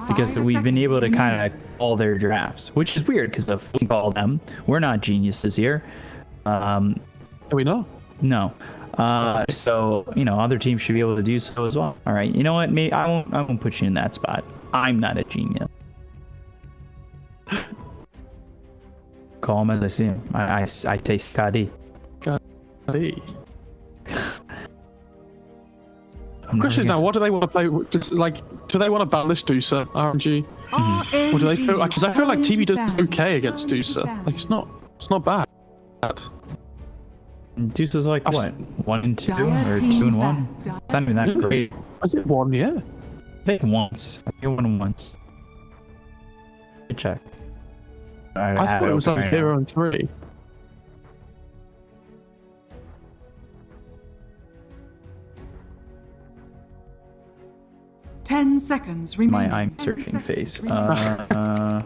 because we've been able to kind of call their drafts, which is weird because if we call them, we're not geniuses here. Are we not? No. So other teams should be able to do so as well. All right, you know what? Maybe I won't put you in that spot. I'm not a genius. Call him as I see him. I taste Scotty. Scotty. Question now: what do they want to play? Just like, do they want to ban this Dusa RNG? Or do they feel like? Because I feel like TV does okay against Dusa. Like it's not bad. Dusa's like what? 1 and 2 or 2 and 1? It's not even that great. Is it 1? Yeah. I think once. I think won once. Good check. I thought it was like 0 and 3. Ten seconds remaining. My I'm searching face. Yeah,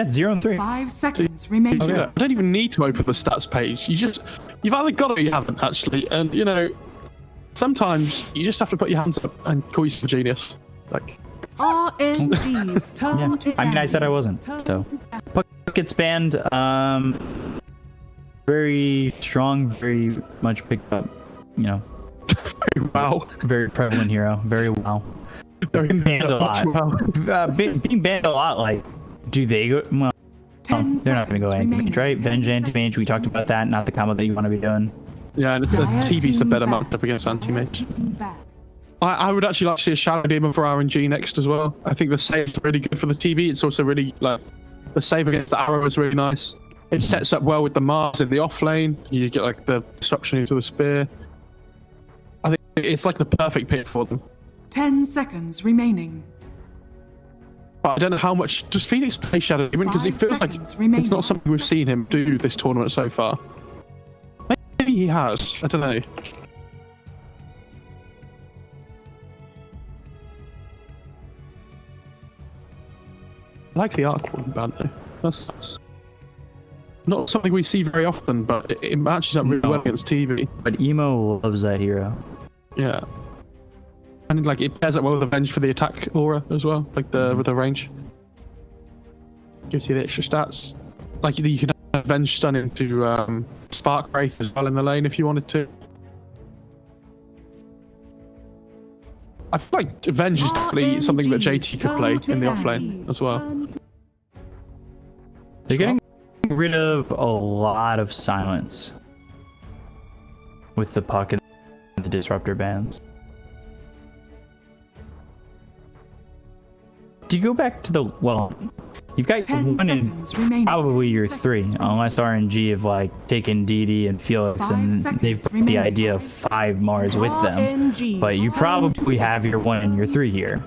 0 and 3. 5 seconds remaining. Yeah. I don't even need to open the stats page. You've either got it or you haven't actually. And sometimes you just have to put your hands up and call yourself a genius. Like. RNG's turn to I mean, I said I wasn't. So, Puck gets banned. Very strong, very much picked up. Wow. Very prevalent hero. Very well. Being banned a lot. Wow. Being banned a lot. Like, do they go? Well, they're not going to go anti-mage, right? Venge anti-mage. We talked about that. Not the combo that you want to be doing. Yeah, and the TV's the better matchup against anti-mage. I would actually like to see a Shadow Demon for RNG next as well. I think the save's really good for the TV. It's also really, the save against the arrow is really nice. It sets up well with the Mars in the off lane. You get, the disruption into the spear. I think it's, the perfect pick for them. 10 seconds remaining. But I don't know how much... Does Phoenix play Shadow Demon? Because it feels like it's not something we've seen him do this tournament so far. Maybe he has. I don't know. I like the arc band though. That's not something we see very often, but it matches up really well against TV. But Emo loves that hero. Yeah. And it pairs up well with Avenge for the attack aura as well, with the range. Gives you the extra stats. You can Avenge stun into Spark Wraith as well in the lane if you wanted to. I feel like Avenge is definitely something that JT could play in the offlane as well. They're getting rid of a lot of silence with the Puck and the Disruptor bans. Do you go back to you've got 1 and probably your 3, unless RNG have taken DD and Felix and they've put the idea of 5 Mars with them. But you probably have your 1 and your 3 here.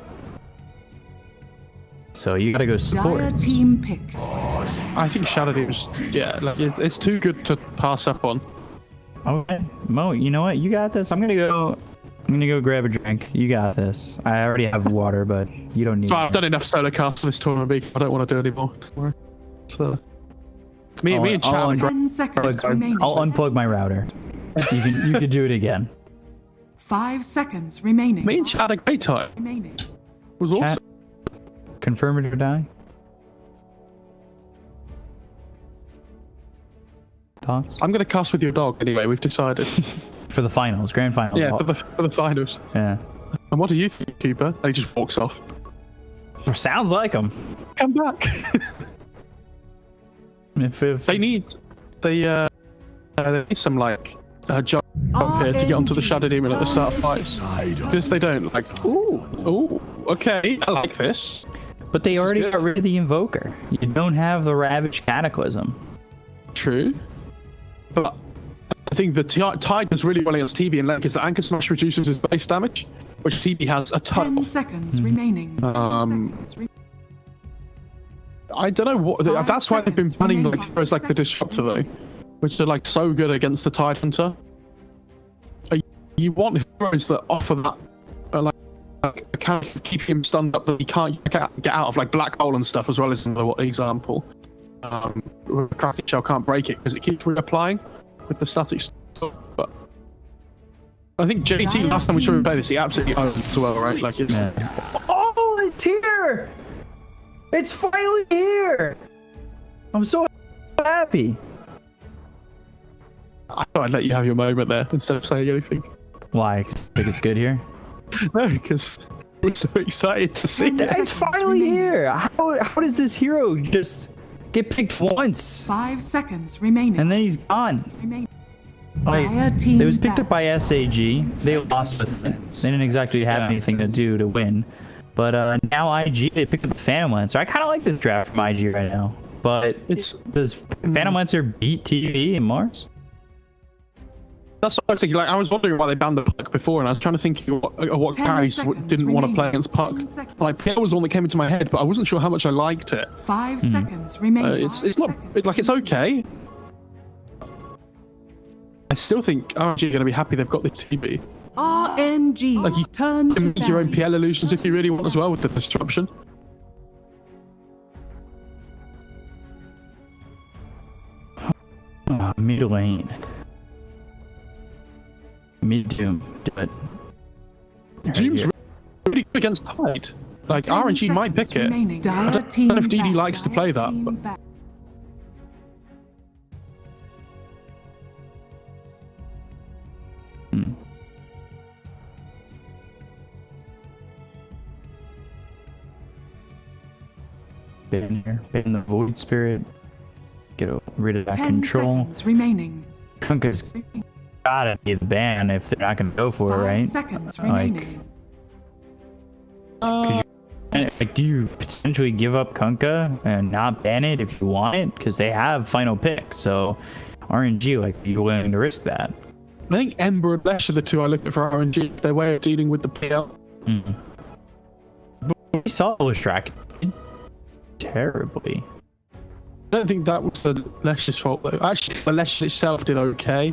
So you gotta go support. Team pick. I think Shadow Demon's, it's too good to pass up on. Okay, Mo, you know what? You got this. I'm gonna go grab a drink. You got this. I already have water, but you don't need it. I've done enough solo casts for this tournament. I don't want to do anymore. So, me and Chad. I'll unplug my router. You can do it again. 5 seconds remaining. Me and Chad had a great time. It was awesome. Chat, confirm it or die. Thoughts? I'm gonna cast with your dog anyway. We've decided. For the finals, grand finals. Yeah, for the finals. Yeah. And what do you think, Cooper? And he just walks off. Sounds like him. Come back. if they need some jump up here to get onto the Shadow Demon at the start of fights. Because if they don't, ooh, okay, I like this. But they already got rid of the Invoker. You don't have the Ravage Cataclysm. True. But I think the Tide does really well against TB and Lane because the Anchor Smash reduces his base damage, which TB has a ton 10 seconds remaining. I don't know what. That's why they've been banning heroes like the Disruptor though, which are so good against the Tide Hunter. You want heroes that offer that, kind of keep him stunned up that he can't get out of, Black Hole and stuff, as well as another example. Kraken Shell can't break it because it keeps reapplying with the static stuff. But I think JT last time we saw him play this, he absolutely owned as well, right? here! It's finally here! I'm so happy. I thought I'd let you have your moment there instead of saying anything. Why? 'Cause you think it's good here? No, because we're so excited to see it. It's finally here! How does this hero just get picked once? 5 seconds remaining. And then he's gone. Remaining. Like, Dire team it was picked up back. by SAG. They lost with it. They didn't exactly have anything to do to win. But now IG, they picked up the Phantom Lancer. I kind of like this draft from IG right now. But does Phantom Lancer beat TV and Mars? That's what I was thinking. Like, I was wondering why they banned the Puck before, and I was trying to think of what 10 carries seconds didn't want to play remaining. against Puck. 10 seconds. Like, PL was the one that came into my head, but I wasn't sure how much I liked it. 5 seconds remaining. It's not like it's okay. I still think RNG are going to be happy they've got this TB. RNG Like, you turn to can make your own ban. PL illusions if you really want as well with the disruption. Mid lane. Mid Doom. Do it. Doom's really good against Tide. Like, 10 RNG might pick seconds it. remaining. I don't know if DD likes to play that, Team but back. Bit in here. Bit in the Void Spirit. Get rid of that 10 control. seconds remaining. Kunkka's gotta be the ban if they're not gonna go for it, 5 right? seconds Like, remaining. Like, do you potentially give up Kunkka and not ban it if you want it? Because they have final pick, so RNG, like, are you willing to risk that? I think Ember and Lesh are the two I look at for RNG. Their way of dealing with the PL. But we saw Leshrac terribly. I don't think that was the Lesh's fault though. Actually, the Lesh itself did okay,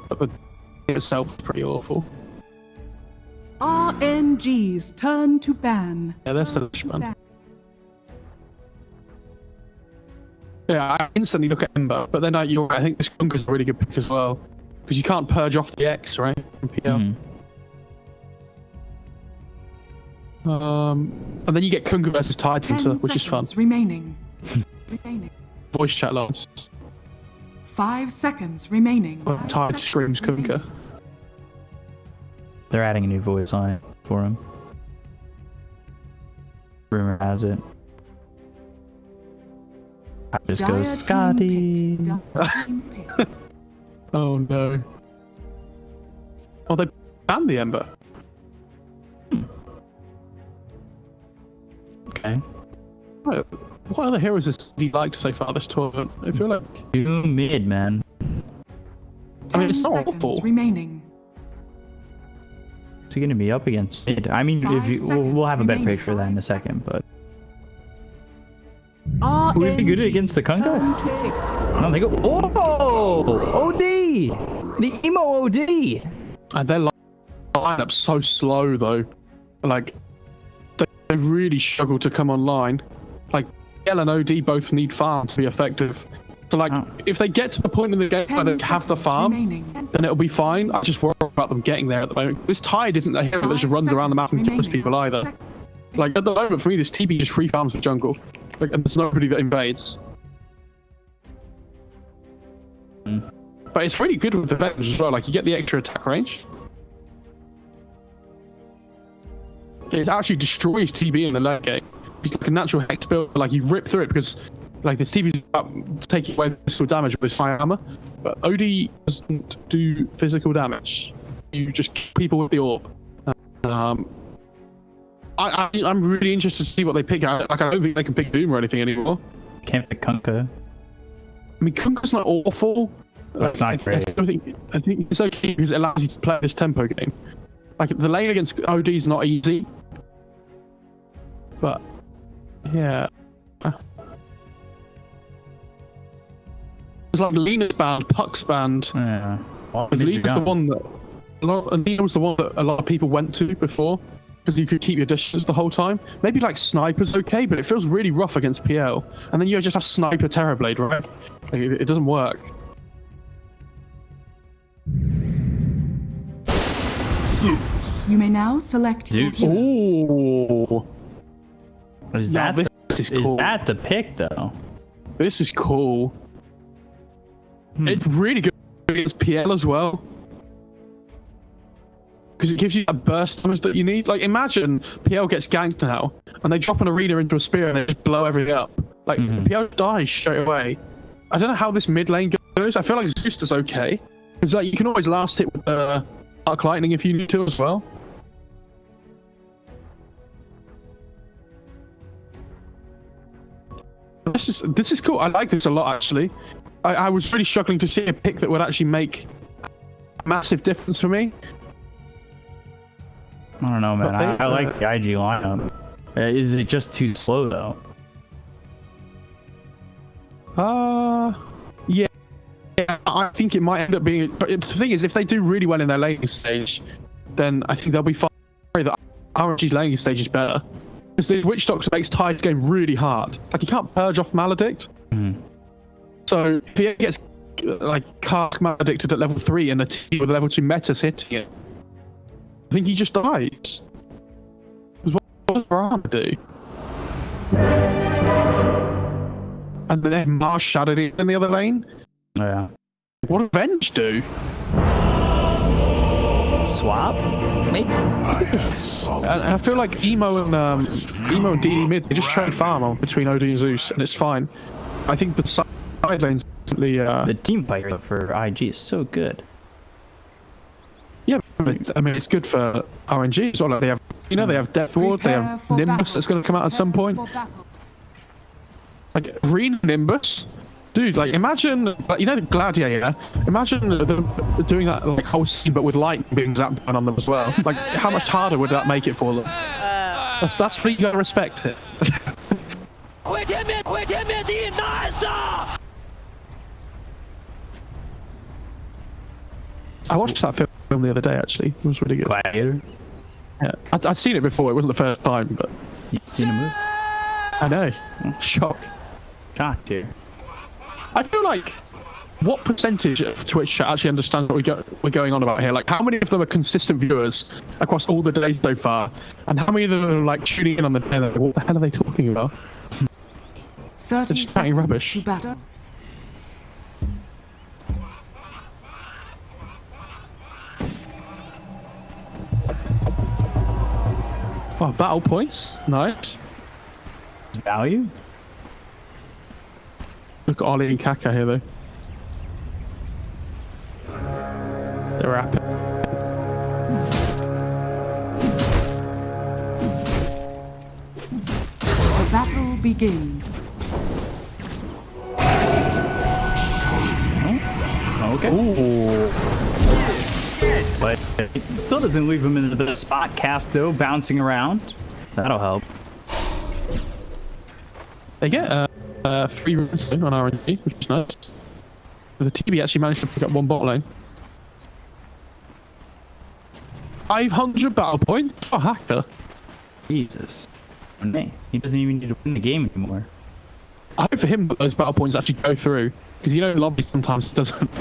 but the game itself was pretty awful. RNG's turn to ban. Yeah, that's the Lesh man. Yeah, I instantly look at Ember, but then you're right, I think this Kunkka's a really good pick as well. Because you can't purge off the X, right? From PL. And then you get Kunkka versus 10 Tidehunter, which is fun. seconds remaining. Voice chat logs. 5 seconds remaining. Tide screams Kunkka. They're adding a new voice line for him. Rumor has it. I just Dire goes team Scotty. pick. Dire team pick. Oh no. Oh, they banned the Ember. Okay. What other heroes has he liked so far this tournament? I feel like... Doom mid, man. I mean, it's 10 not seconds awful. remaining. Is he going to be up against mid? I mean, 5 if you, we'll have a better seconds picture of that in a second, but RNG's would it be good against the Kunkka? turn to pick. I don't think. Oh, OD, the emo OD. And their lineup's so slow though. Like, they really struggle to come online. Like, L and OD both need farm to be effective. So like, if they get to the point in the game where 10 they have the seconds farm, remaining. then it'll be fine. I just worry about them getting there at the moment. This Tide isn't a hero that just 5 runs around the map and seconds kills people remaining. either. Like, at the moment, for me, this TB just free farms the jungle. Like, and there's nobody that invades. But it's really good with the Venge as well. Like, you get the extra attack range. It actually destroys TB in the late game. It's like a natural hex build. Like, you rip through it because, like, this TB is about taking away physical damage with this high armor. But OD doesn't do physical damage. You just kill people with the orb. I'm really interested to see what they pick out. Like, I don't think they can pick Doom or anything anymore. Can't pick Kunkka. I mean, Kunkka's not awful. That's not great. I think it's okay because it allows you to play this tempo game. Like, the lane against OD is not easy. But, yeah. It's like Lena's banned, Puck's banned. Yeah. Well, And mid you Lena's the got. one that... Lena was the one that a lot of people went to before. Because you could keep your distance the whole time. Maybe like Sniper's okay, but it feels really rough against PL. And then you just have Sniper Terrorblade, right? Like, it doesn't work. You may now select your Zeus. heroes. Oh, Is Yeah, that this is cool. that the pick though? This is cool. It's really good against PL as well. Because it gives you that burst damage that you need. Like, imagine PL gets ganked now, and they drop an arena into a spear and they just blow everything up. Like, PL dies straight away. I don't know how this mid lane goes. I feel like Zeus is okay. Because like, you can always last hit with Arc Lightning if you need to as well. This is cool. I like this a lot, actually. I was really struggling to see a pick that would actually make a massive difference for me. I don't know, man. I like the IG lineup. Is it just too slow though? Yeah. I think it might end up being. But the thing is, if they do really well in their laning stage, then I think they'll be fine. That RNG's laning stage is better. Because the Witch Doctor makes Tide's game really hard. Like, you can't purge off Maledict. So if he gets like cast Maledicted at level 3 and a team with level 2 metas hitting it, I think he just dies. What does Varana do? And then Mars shadowed it in the other lane. Yeah. What does Venge do? Swap? Maybe. And I feel like Emo and DD mid, they just trade farm on between OD and Zeus, and it's fine. I think the side lane's the team fight for IG is so good. Yeah, I mean, it's good for RNG as well. Like, they have, they have Depth Ward, they have Nimbus that's going to come out at some point. Like, Reen Nimbus? Dude, like, imagine, like, the Gladiator? Imagine them doing that, like, whole scene, but with lightning being zapped on them as well. Like, how much harder would that make it for them? That's what you gotta respect it. I watched that film the other day, actually. It was really good. Gladiator? Yeah, I'd seen it before. It wasn't the first time, but... You seen a move? I know. Shock. Shocked here. I feel like... What percentage of Twitch chat actually understands what we're going on about here? Like, how many of them are consistent viewers across all the days so far? And how many of them are, like, tuning in on the day? Like, what the hell are they talking about? 30 just chatting seconds rubbish. to battle. Oh, battle points. Nice. Value? Look at Ollie and Kaka here, though. They're rapid. The battle begins. Okay. Ooh. But it still doesn't leave him in the spot cast, though, bouncing around. That'll help. They get 3 runes on RNG, which is nice. But the TB actually managed to pick up 1 bot lane. 500 battle points? Oh, hacker. Jesus. He doesn't even need to win the game anymore. I hope for him that those battle points actually go through. Because lobby sometimes doesn't.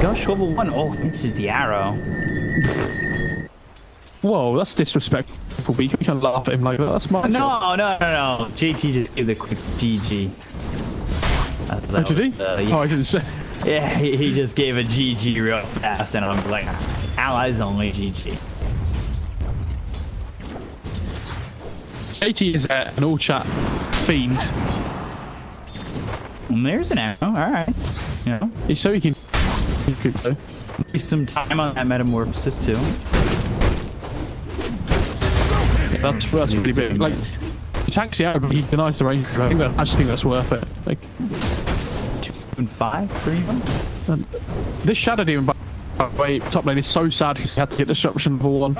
Gush level 1. Oh, misses the arrow. Whoa, that's disrespectful. But you can't laugh at him like that. That's my job. No. JT just gave the quick GG. Oh, did he? Yeah. Oh, I didn't say. Yeah, he just gave a GG real fast, and I'm like, allies only GG. JT is an all chat fiend. And there's an arrow. All right. So he can. Though. Maybe some time on that metamorphosis too. Yeah, that's really big. Like, he tanks the arrow, but he denies the range. I actually think that's worth it. Like 2 and 5 for him. And this Shadow Demon, by the way, top lane is so sad because he had to get disruption level 1.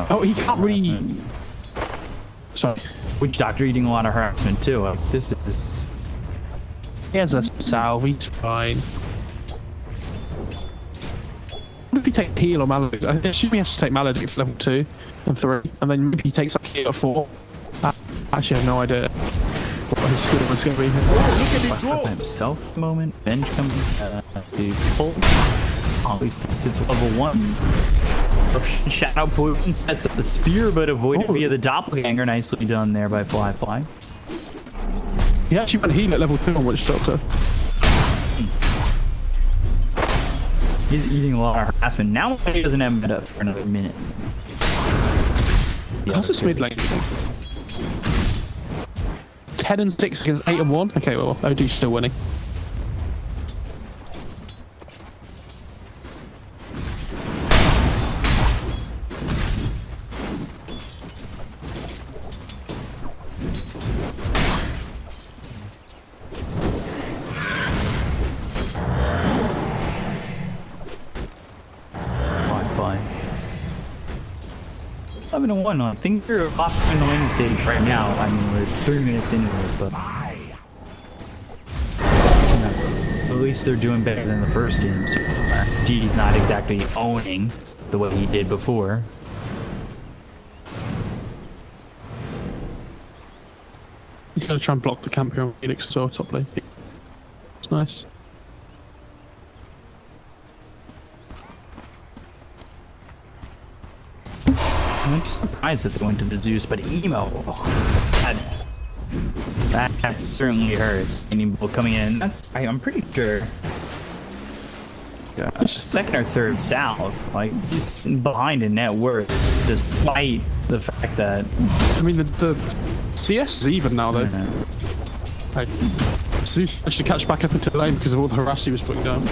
Oh, he can't really. Sorry. Witch Doctor eating a lot of harassment too. This is. He has a salve, he's fine. What if he takes heal or Maledict? I assume he has to take Maledict to level 2 and 3, and then maybe he takes like heal at 4. I actually have no idea what his skill was going to be here. Look at himself moment. Venge coming to pull. Oh, at least this is level 1. Shadow Poison sets up the spear, but avoided via the doppelganger. Nicely done there by Fly. He actually went heal at level 2 on Witch Doctor. He's eating a lot of harassment. Now he doesn't have meta for another minute. How's this mid lane? 10 and 6 against 8 and 1? Okay, well, OD's still winning. Fine. 11-1. I think we're off in the laning stage right now. I mean, we're 3 minutes into it, but at least they're doing better than the first game so far. DD's not exactly owning the way he did before. He's gonna try and block the camp here on Phoenix as well, top lane. It's nice. I'm just surprised that they went to the Zeus, but emo. That certainly hurts. Any people coming in. I'm pretty sure. Second or third south. Like, he's behind in net worth, despite the fact that. I mean, the CS is even now, though. Like, Zeus managed to catch back up into the lane because of all the harass he was putting down.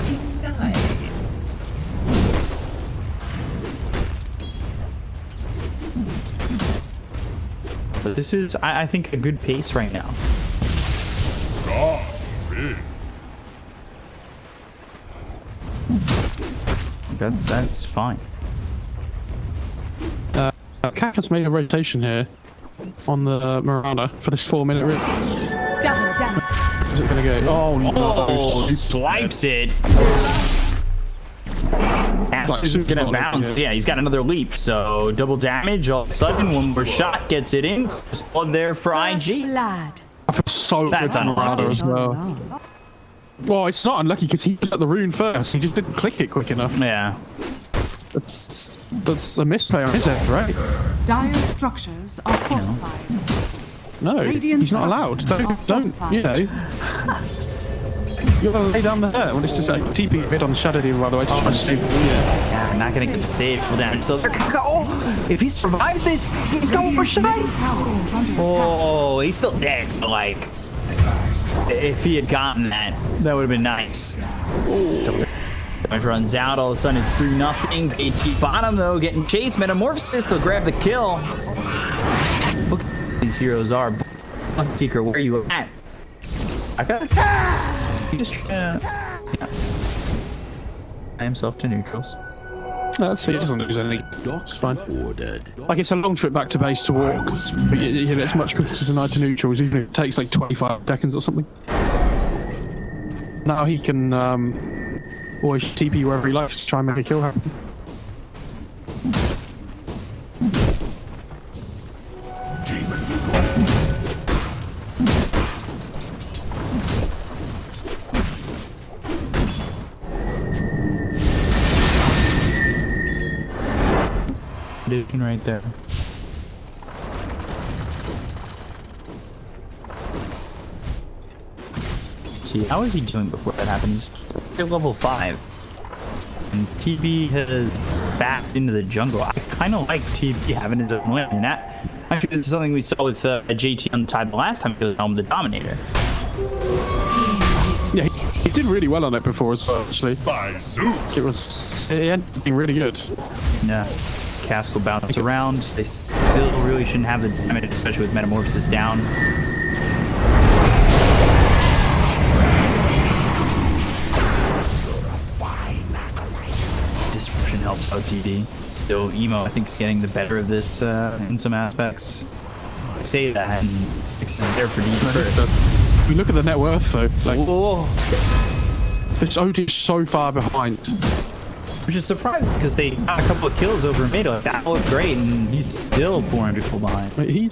But this is, I think, a good pace right now. That's fine. Kaka's made a rotation here on the Mirana for this 4-minute rip. Is it gonna go? Oh no! Swipes it. Asper's gonna bounce. Yeah, he's got another leap. So double damage. All of a sudden, one more shot gets it in. First blood there for IG. I feel so That's good for Mirana unlucky. as well. Well, it's not unlucky because he got the rune first. He just didn't click it quick enough. Yeah. That's a misplay on his end, right? Dire structures are fortified. No, Radiant he's not allowed. structures are Don't, fortified. you know. You gotta lay down the hurt when it's just like TP a bit on the Shadow Demon, by the way, to try and save the Yeah, not gonna get the save full damage. So if he survives this, he's going for shot. Middle tower is under attack. Oh, he's still dead. But like, if he had gotten that, that would have been nice. Damage runs out. All of a sudden, it's 3-0. AT bottom though, getting chased. Metamorphosis. They'll grab the kill. Look at these heroes are. Bloodseeker, where are you at? I got. He just yeah. himself to neutrals. No, that's it. He doesn't lose any. It's fine. Like, it's a long trip back to base to walk, but you know, it's much quicker to deny to neutrals, even if it takes like 25 seconds or something. Now he can always TP wherever he likes to try and make a kill happen. Dude, right there. See, how is he doing before that happens? They're level 5. And TB has backed into the jungle. I kind of like TB having his own win. And that, actually, this is something we saw with JT on the tide the last time he was home, the Dominator. Yeah, he did really well on it before as well, actually. It ended up being really good. Yeah. Cask will bounce around. They still really shouldn't have the damage, especially with Metamorphosis down. Disruption helps out DD. Still, Emo, I think, is getting the better of this in some aspects. I say that, and 6 is there for DD first. We look at the net worth, though. Like, Whoa. this OD is so far behind. Which is surprising because they got a couple of kills over Mado. Like, that looked great, and he's still 400 gold behind. He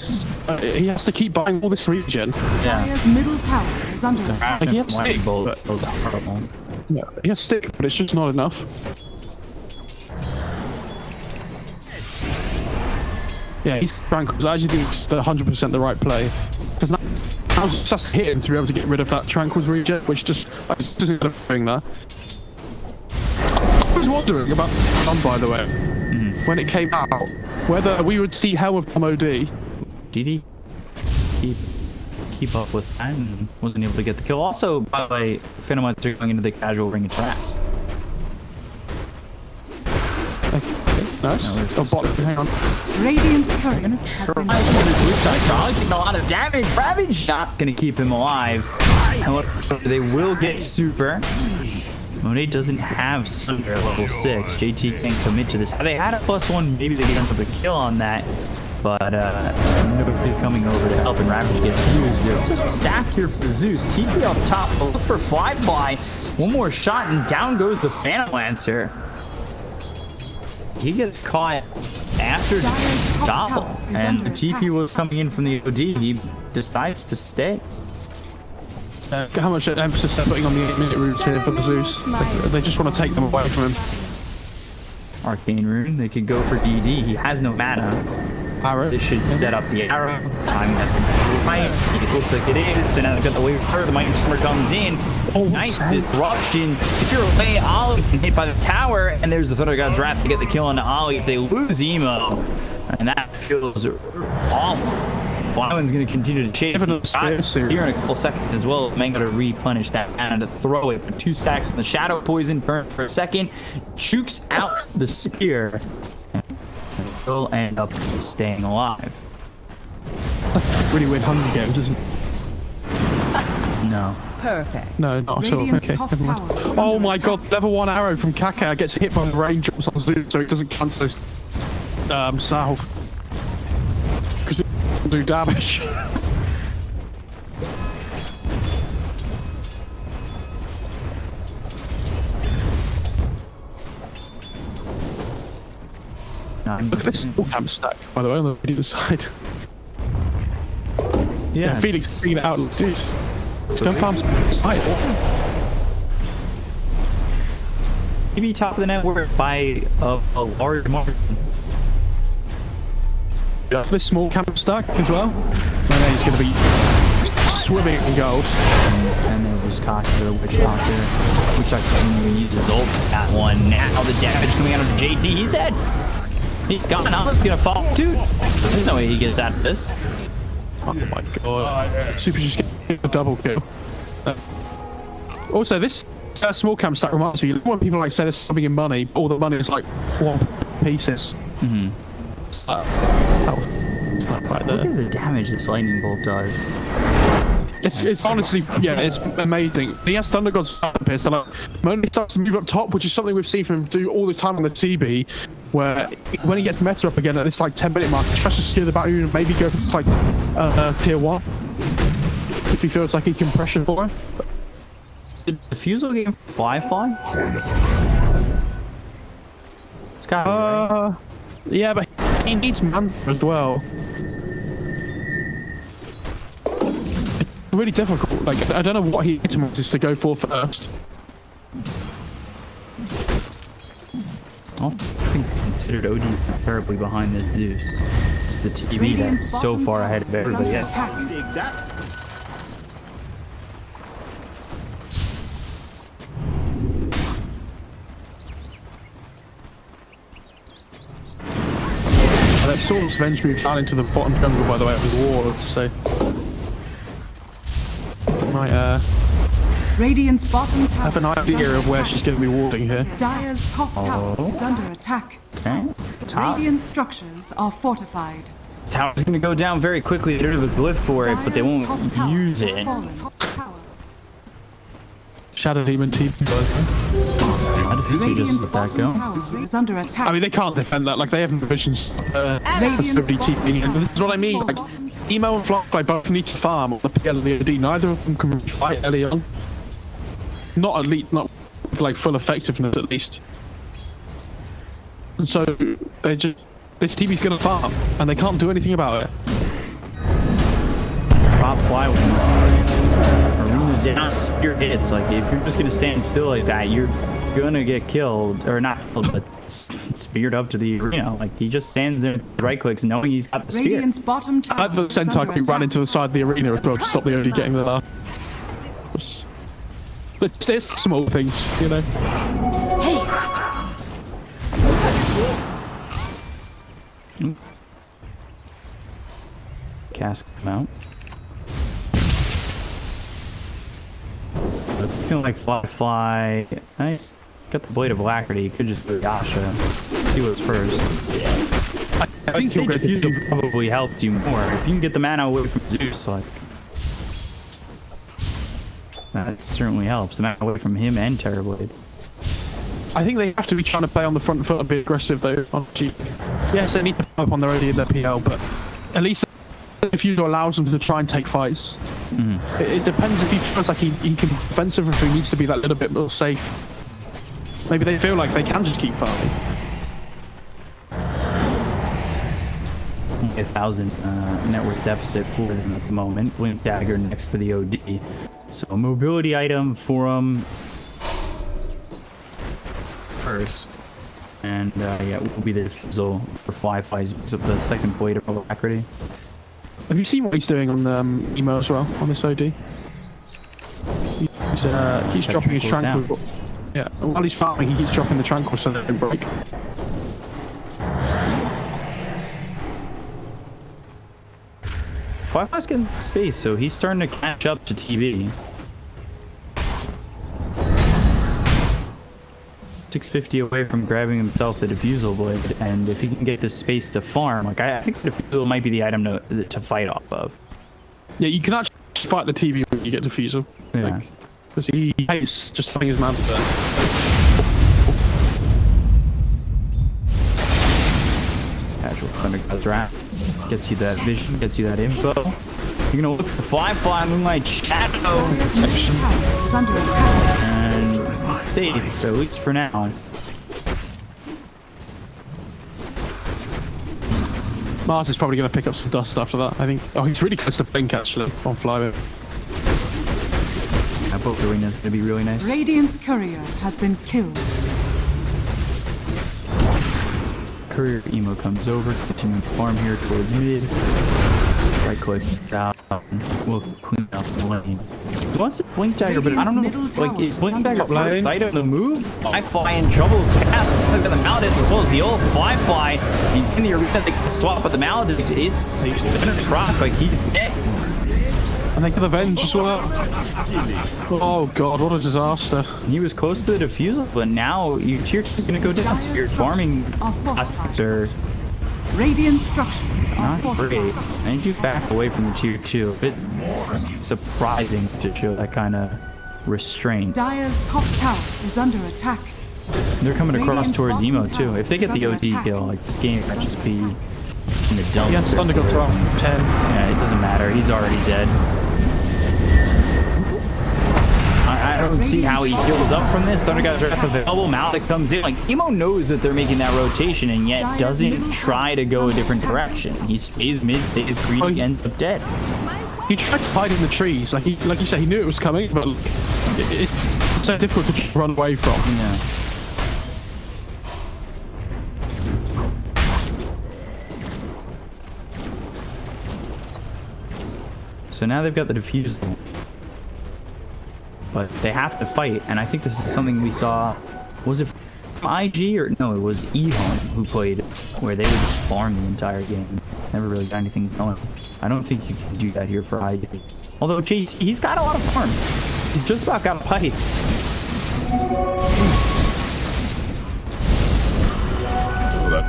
has to keep buying all this regen. Yeah. Dire's middle tower is under attack. Like, he has Lightning stick, bolt but- feels horrible. Yeah, he has stick, but it's just not enough. Yeah, he's Tranquils. I actually think it's 100% the right play. Because now it's just hitting to be able to get rid of that Tranquils regen, which just isn't doing that. I was wondering about by the way, when it came out, whether we would see Hell with OD. Did he keep up with that and wasn't able to get the kill? Also, by the way, Phantomites are going into the casual ring of traps. Okay, nice. No, hang on. Radiant's courier has been Taking a lot of damage. Ravage not gonna keep him alive. However, they will get super. Monet doesn't have Sunder at level 6. JT can't commit to this. Had they had a +1, maybe they could have the kill on that. But nobody coming over to help, and Ravage gets used. There's just a stack here for Zeus. TP up top, look for Fly. One more shot, and down goes the Phantom Lancer. He gets caught after Double, and the TP was coming in from the OD. He decides to stay. How much emphasis they're putting on the 8-minute runes here for the Zeus. They just want to take them away from him. Arcane rune, they could go for DD. He has no mana. Arrow. This should set up the arrow. Time has to be right. It looks like it is. So now they've got the wave for the Mighty Summer comes in. Oh, nice disruption. Secure away. Ollie hit by the tower. And there's the Thunder God's Wrath to get the kill on Ollie if they lose Emo. And that feels awful. Flyman's going to continue to chase. Here in a couple seconds as well. Mango to replenish that mana to throw it. But 2 stacks in the Shadow Poison. Burn for a second. Jukes out the spear. Will end up staying alive. Really weird Hunger Games, isn't it? No. perfect. No, not at all. Okay. Oh my god, level 1 arrow from Kaka gets hit by the raindrops on Zeus, so it doesn't cancel his salve. Because it doesn't do damage. Look at this camp stack, by the way, on the video side. Yeah, Phoenix figured it out. Dude, don't farm side. Maybe top of the network by a large margin. Yeah, this small camp stack as well. And then he's going to be swimming in gold. And there was Kaka the Witch Doctor. Witch Doctor only uses ult that one. Now the damage coming out of JD. He's dead. He's gone. He's gonna fall. Dude, there's no way he gets out of this. Oh my god. Super just get a double kill. Also, this small camp stack reminds me, when people like say there's something in money, all the money is like 1 pieces. Mm-hmm. It's not right there. Look at the damage this lightning bolt does. It's honestly, yeah, it's amazing. He has Thunder God's Fire, so like, Moni starts to move up top, which is something we've seen from him do all the time on the TB, where when he gets meta up again at this like 10-minute mark, he tries to steer the battery and maybe go for like tier 1. If he feels like he can pressure for him. Did the Fusel game Fly? It's got right? Yeah, but he needs mana as well. Really difficult. Like, I don't know what he is to go for first. I don't think considered OD terribly behind this Zeus. It's the TV that's so far ahead of everybody else. That Swords Venge moved down into the bottom jungle, by the way, with wards, so... might Radiant's bottom tower have an idea of where she's going to be warding here. Dire's top tower is under attack. Okay. Top. Radiant structures are fortified. Tower's going to go down very quickly. There's a glyph for it, but they won't use it. Shadow Demon TP. How do you just Radiant's let that bottom go? tower is under attack. I mean, they can't defend that. Like, they have visions. Somebody TPing. And this is what I mean. Like, Emo and Flock both need to farm on the PL and the AD. Neither of them can really fight early on. Not elite, not like full effectiveness at least. And so they just this TV's gonna farm, and they can't do anything about it. Top fly win. Arena down, spear hits. Like, if you're just gonna stand still like that, you're gonna get killed, or not killed, but speared up to the arena. Like, he just stands there, right clicks, knowing he's got the spear. Radiant's bottom tower At the same is time, under he ran attack. into the side of the arena as well to stop the OD getting there. It's small things, you know. Cast him out. It's looking like Fly. Nice. Got the Blade of Alacrity. You could just go Yasha. See what's first. I think you'll get Diffusal probably helped you more. If you can get the mana away from Zeus, like, that certainly helps. The mana away from him and Terrorblade. I think they have to be trying to play on the front foot and be aggressive though on G. Yes, they need to fight up on their OD and their PL, but at least if you allows them to try and take fights. It depends if he feels like he can be defensive or if he needs to be that little bit more safe. Maybe they feel like they can just keep fighting. 1,000 net worth deficit for them at the moment. Blink Dagger next for the OD. So a mobility item for him first. And yeah, it will be the Diffusal for Fly. Picks up the second Blade of Alacrity. Have you seen what he's doing on emo as well on this OD? He's dropping his tranquil. Yeah, while he's farming, he keeps dropping the tranquil so they don't break. Fly's getting space, so he's starting to catch up to TV. 650 away from grabbing himself the Diffusal Blade, and if he can get this space to farm, like, I think the Diffusal might be the item to fight off of. Yeah, you can actually fight the TV when you get Diffusal. Yeah. Because he hates just fighting his man first. Casual Thunder God's Wrath gets you that vision, gets you that info. You're gonna look for Fly, Moonlight Shadow, Radiant's middle tower is under attack. and safe, so at least for now. Mars is probably going to pick up some dust after that, I think. Oh, he's really close to Blink actually on Flyway. That both arena's gonna be really nice. Radiant's courier has been killed. Courier Emo comes over, continuing to farm here towards mid. Right click down. We'll clean up the lane. He wants to Blink Dagger, but I don't know. Like, is Blink Dagger first item the move? Fly in trouble. Cast look at the Maledict as well as the old Fly. He's in the arena. They can swap with the Maledict. It's gonna rock. Like, he's dead. And they can avenge as well. Oh god, what a disaster. He was close to the Diffusal, but now your tier 2 is gonna go down. So your farming aspects are Radiant structures are not fortified. great. I need you back away from the tier 2. A bit surprising to show that kind of restraint. Dire's top tower is under attack. They're coming across Radiant's towards bottom Emo tower too. If they get the is under OD attack. kill, like, this game might just be in the dump. He has Thunder God's Wrath 10. Yeah, it doesn't matter. He's already dead. I don't see how he heals up from this. Thunder God's Wrath available. Maledict comes in. Like, Emo knows that they're making that rotation and yet doesn't try to go a different direction. He stays mid, stays greedy, ends up dead. He tried to hide in the trees. Like you said, he knew it was coming, but it's so difficult to run away from. Yeah. So now they've got the Diffusal. But they have to fight, and I think this is something we saw. Was it from IG or no? It was Ehon who played, where they would just farm the entire game. Never really got anything going. I don't think you can do that here for IG. Although JT, he's got a lot of farm. He's just about got a pipe.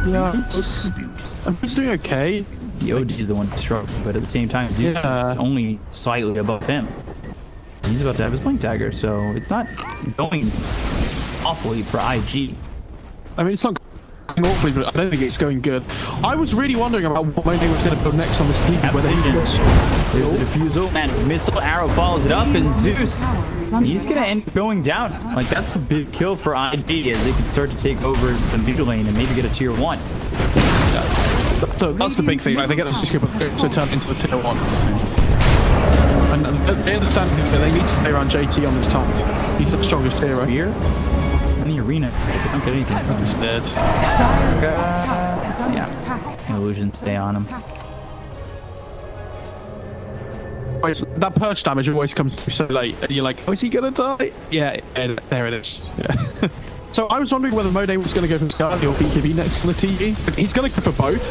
Yeah, he's doing okay. The OG is the one struggling, but at the same time, Zeus is only slightly above him. He's about to have his Blink Dagger, so it's not going awfully for IG. I mean, it's not going awfully, but I don't think it's going good. I was really wondering about what Monet was going to build next on this team. Whether he There's the Diffusal, and Missile Arrow follows it up, and Zeus, he's going to end up going down. Like, that's a big kill for IG as they can start to take over the mid lane and maybe get a tier 1. So that's the big thing, right? They get the skip to turn into the tier 1. And they understand that they need to stay around JT on this tank. He's the strongest hero. Here? In the arena, they don't get anything from He's him. dead. Dire's top tower is under Yeah. attack. Illusion, stay on him. Wait, that purge damage always comes through so late, and you're like, oh, is he gonna die? Yeah, there it is. Yeah. So I was wondering whether Mode was going to go for Scardy or BKB next on the TV. He's going to go for both.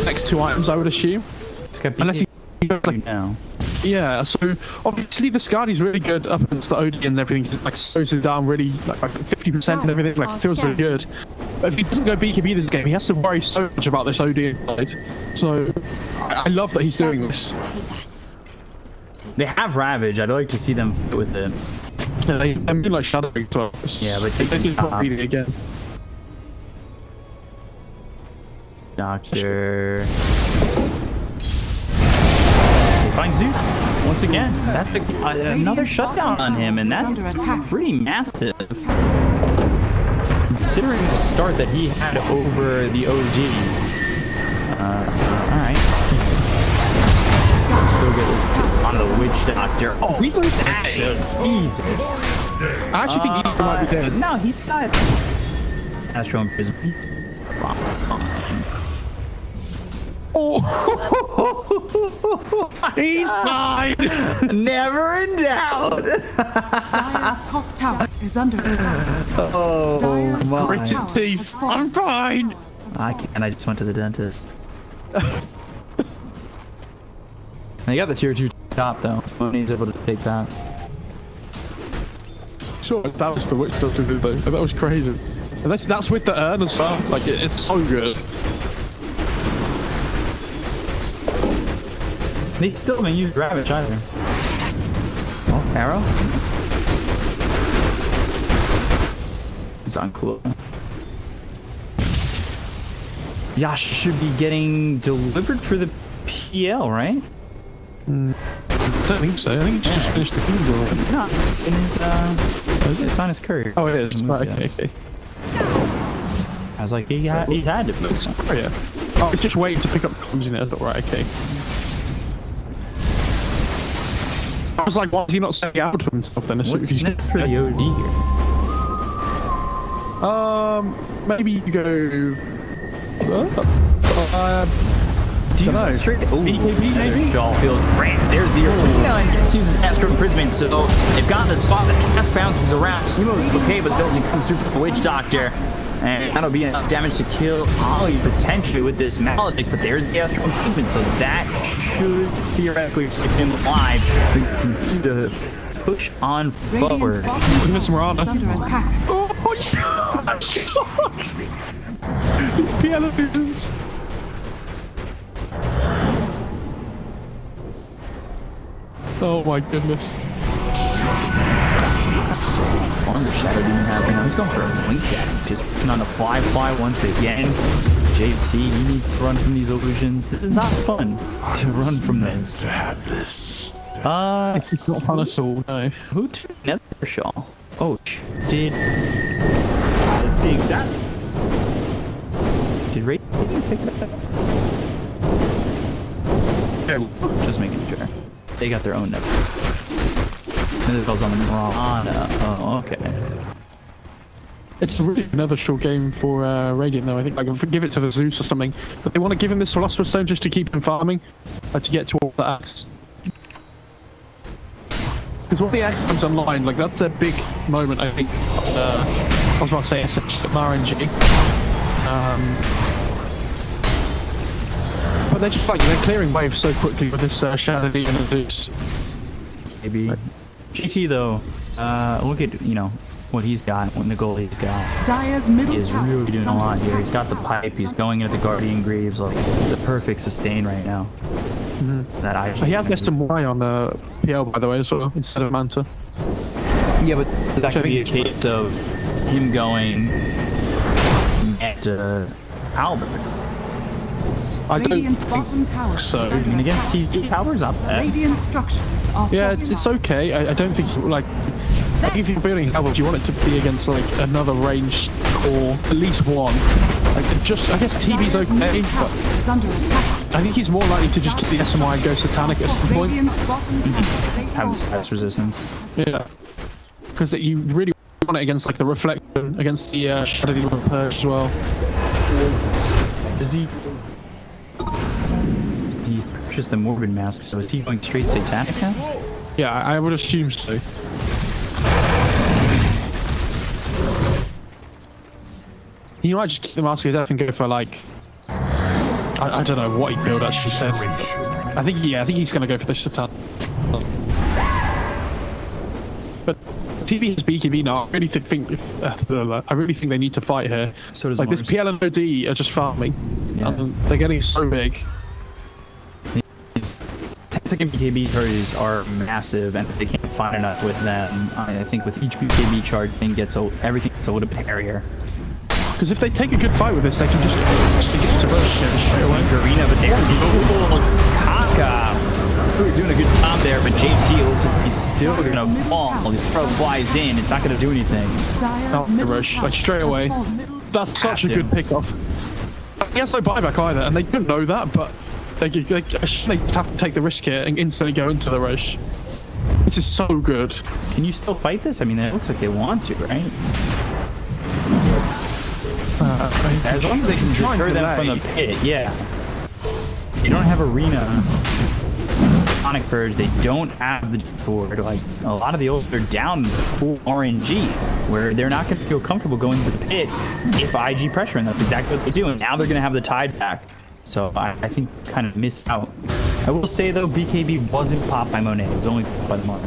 Next two items, I would assume. Unless he goes like, now. yeah, so obviously the Scardy's really good up against the OD and everything. Like slows him down really, like 50% and everything. Like feels really good. But if he doesn't go BKB this game, he has to worry so much about this OD side. So I love that he's doing this. They have Ravage. I'd like to see them fit with it. Yeah, they mean like shadowing as well. Yeah, but they just not beat it again. Doctor. Find Zeus once again. That's another shutdown on him, and that's pretty massive. Considering the start that he had over the OG. Alright. Still good on the Witch Doctor. Oh, he was action. Jesus. I actually think he might be dead. No, he's not. Astro Imprisonment. Fine. Oh, he's fine. Never in doubt. Dire's top tower is under attack. Oh Dire's top my. tower has Teeth. fallen. I'm fine. I can't. I just went to the dentist. They got the tier 2 top though. Money's able to take that. Sure, that was the Witch Doctor did though. That was crazy. And that's with the urn as well. Like it's so good. They still haven't used Ravage either. Oh, Arrow? It's uncool. Yash should be getting delivered for the PL, right? I don't think so. I think it's just finished the kingdom. No, it's in his, it's on his courier. Oh, it is. Right, okay. I was like, he's had to move. Oh, yeah. Oh, it's just waiting to pick up comms in it. Right, okay. I was like, why is he not saying out to himself then? What's next for the OD here? Maybe you go. Do you know. straight BKB maybe? Shawfield Grant. There's the Earth. Uses Astro Imprisonment, so they've gotten the spot that cast bounces around. Emo's okay, but then comes through for the Witch Doctor. And that'll be enough damage to kill Ollie potentially with this Maledict, but there's the Astro Imprisonment, so that should theoretically keep him alive to push on forward. Radiant's bottom Miss tower Miranda. is under attack. Oh, yeah. The elephants. Oh my goodness. Under Shadow didn't happen. He's going for a blink attack. Just putting on a fly once again. JT, he needs to run from these illusions. This is not fun to run from those. To have this. It's not fun at all, no. Who took Nethershaw? Oh, did I'll dig that. Ray pick that up? Yeah. Just making sure. They got their own Nether. Nether's on the Mirana. Oh, okay. It's really another short game for Radiant though. I think like give it to the Zeus or something. But they want to give him this Philosopher's Stone just to keep him farming, to get to all the axe. Because when the axe comes online, like that's a big moment. I think. I was about to say RNG. But they're just like they're clearing waves so quickly with this Shadow Demon and Zeus. Maybe. GT though, look at what he's got, what the goal he's got. Dire's middle He is tower really is doing a under lot here. He's attack. got the pipe. He's going into the Guardian Greaves, like the perfect sustain right now. That I. He has SMY on the PL by the way as well instead of Manta. Yeah, but that could be a case of him going at Albert. I don't Radiant's think bottom tower so. is I under mean, against attack. TV, Albert's not bad. Radiant structures are Yeah, it's okay. I don't think like if you're building Halberd, you want it to be against like another range or at least one. Like just I guess TV's Dire's okay, middle but tower is under attack. I think he's more likely to just keep the SMI and go Satanic at some point. Radiant's bottom tower have the status resistance. Yeah. Because you really want it against like the reflection, against the shadow demon purge as well. Does he? He purchased the morbid mask, so is he going straight to Titanica? Yeah, I would assume so. He might just keep the mask of death and go for like I don't know what he build actually said. I think he's gonna go for the Satan. But TV is BKB now. I really think they need to fight here. So does like Mars. this PL and OD are just farming. Yeah. And they're getting so big. 10-second BKB charges are massive, and if they can't find enough with them, I think with each BKB charge, everything gets a little bit hairier. Because if they take a good fight with this, they can just get to rush straight away. Arena, but there goes Kaka. Really doing a good job there, but JT looks like he's still gonna fall. His pro flies in. It's not gonna do anything. Not the rush, like straight away. That's such a good pickoff. He has no buyback either, and they don't know that, but they have to take the risk here and instantly go into the rush. This is so good. Can you still fight this? I mean, it looks like they want to, right? As long as they can deter them from the pit, yeah. They don't have arena. Sonic Purge, they don't have the forward. Like a lot of the old, they're down full RNG, where they're not going to feel comfortable going to the pit if IG pressure, and that's exactly what they do. And now they're going to have the tide back. So I think kind of missed out. I will say though, BKB wasn't popped by Monet. It was only popped by the Mars.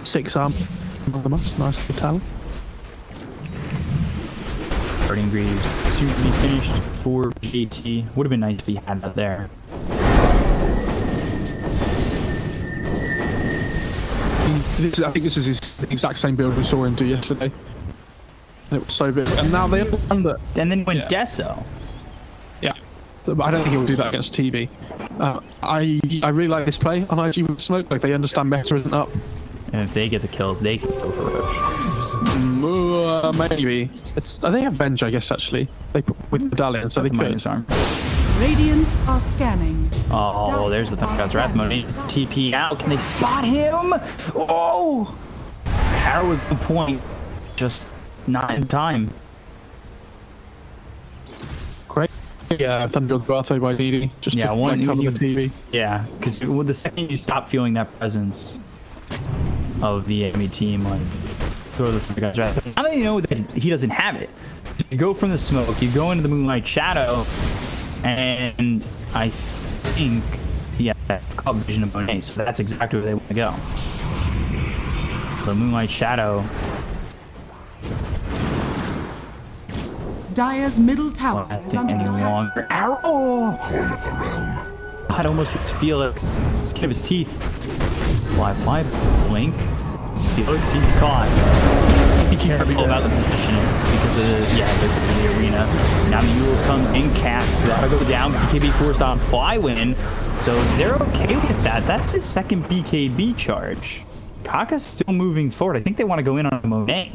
Six arm on the most nice talent. Guardian Greaves soon to be finished for JT. Would have been nice if he had that there. I think this is the exact same build we saw him do yesterday. And it was so big. And now they understand that. And then went Deso. Yeah. But I don't think he will do that against TB. I really like this play on IG with Smoke. Like they understand meta isn't up. And if they get the kills, they can go for Roche. Maybe. They have Venge, I guess, actually. They put with Medallion, so they could. Arm. Radiant are scanning. Oh, there's the Thundergod's Wrath Money. TP out. Can they spot him? Oh! That was the point. Just not in time. Great. Yeah, Thundergod's Wrath by DD. Just yeah, to one cover the TV. Yeah, because the second you stop feeling that presence of the enemy team, like throw the Thundergod's Wrath. How do you know that he doesn't have it? You go from the smoke, you go into the Moonlight Shadow, and I think he has that called Vision of Monet, so that's exactly where they want to go. The Moonlight Shadow. Dire's middle tower is under Any attack. longer. Arrow! That almost hits Felix. Skin of his teeth. Fly, blink. Felix, he's caught. Be careful about the positioning because of the arena. Now Mules comes in, cast, gotta go down. BKB forced on fly win, so they're okay with that. That's his second BKB charge. Kaka's still moving forward. I think they want to go in on Monet.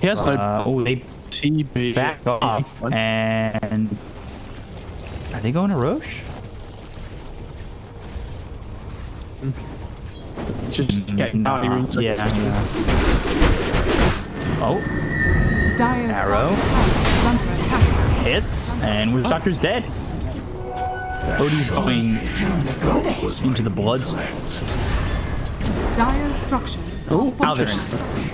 He has no they TB. back off, and are they going to Roche? Just getting out of here. Yeah. Oh, Dire's Arrow. bottom tower is under attack. hits, and Witch Doctor's dead. Odie's going into the blood. Dire's structures are Oh, now they're fortified. in.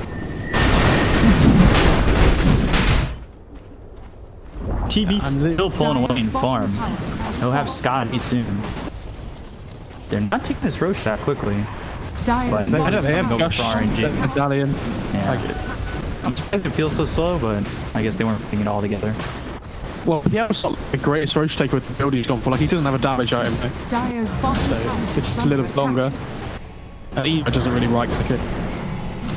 TB's still pulling away in farm. Bottom tower has He'll have fallen. Scotty soon. They're not taking this Roche that quickly. Dire's But I don't know, they have Go Gush, for RNG. Medallion. Yeah. Like it. I'm surprised it feels so slow, but I guess they weren't putting it all together. Well, yeah, it's not the greatest Roche taker with the build he's gone for. Like, he doesn't have a damage item, though. Dire's bottom So tower it's is just a little under bit longer. attack. And Eva doesn't really right click it.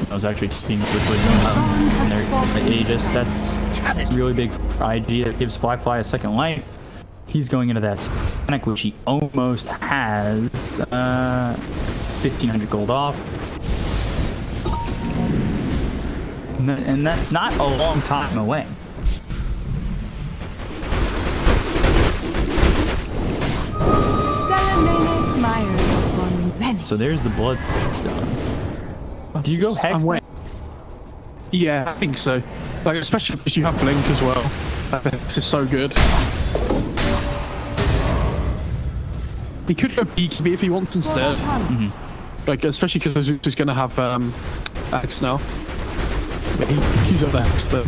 I was actually being quickly in their Aegis. That's really big for IG. It gives Fly a second life. He's going into that Sonic, which he almost has 1,500 gold off. And that's not a long time away. So there's the blood stone. Do you go hex? I'm waiting. Yeah, I think so. Like, especially because you have blink as well. I think this is so good. He could go BKB if he wants instead. Like, especially because Zeus is going to have X now. But he use up X though.